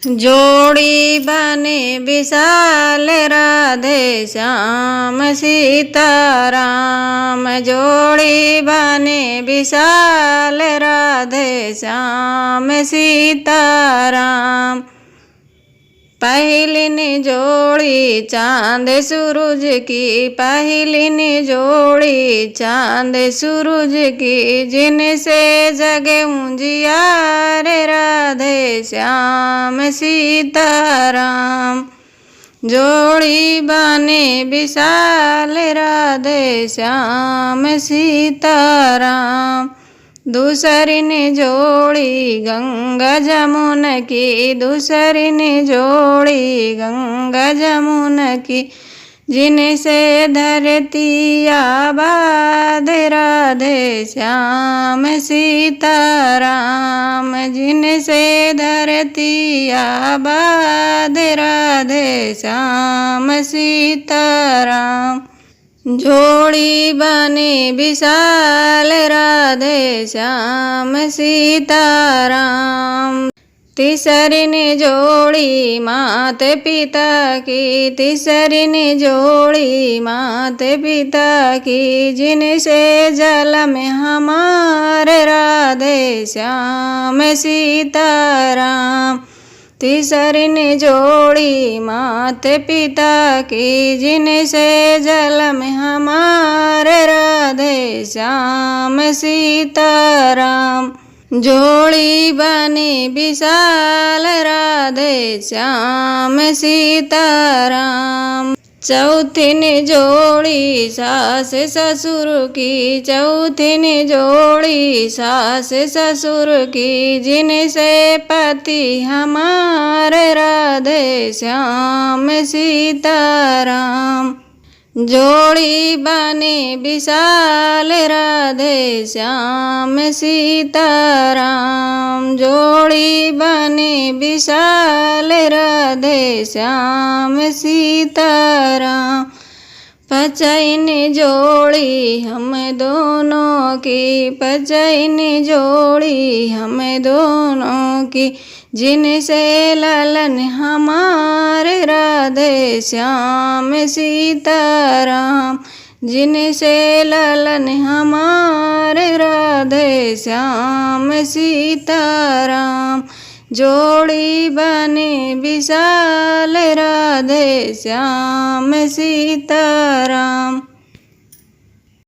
जोड़ी बने विशाल राधे श्याम सीताराम। जोड़ी बने विशाल राधे श्याम सीताराम। पहलिन जोड़ी चांद सूरज की, पहलिन जोड़ी चांद सूरज की, जिनसे जगे उजियार राधे श्याम सीताराम। जोड़ी बने विशाल राधे श्याम सीताराम। दूसरी ने जोड़ी गंगा जमुन की, दूसरी ने जोड़ी गंगा जमुन की, जिनसे धरती आबाद राधे श्याम सीताराम। जिनसे धरती आबाद राधे श्याम सीताराम। जोड़ी बने विशाल राधे श्याम सीताराम। तीसरी ने जोड़ी माता पिता की, तीसरी ने जोड़ी माता पिता की, जिनसे जल में हमारे राधे श्याम सीताराम। तीसरी ने जोड़ी माता पिता की, जिनसे जल में हमारे राधे श्याम सीताराम। जोड़ी बने विशाल राधे श्याम सीताराम। चौथी ने जोड़ी सास ससुर की, चौथी ने जोड़ी सास ससुर की, जिनसे पति हमारे राधे श्याम सीताराम। जोड़ी बने विशाल राधे श्याम सीताराम। जोड़ी बने विशाल राधे श्याम सीताराम। पचैन जोड़ी हम दोनों की, पचैन जोड़ी हम दोनों की, जिनसे ललन हमारे राधे श्याम सीताराम। जिनसे ललन हमारे राधे श्याम सीताराम। जोड़ी बने विशाल राधे श्याम सीताराम।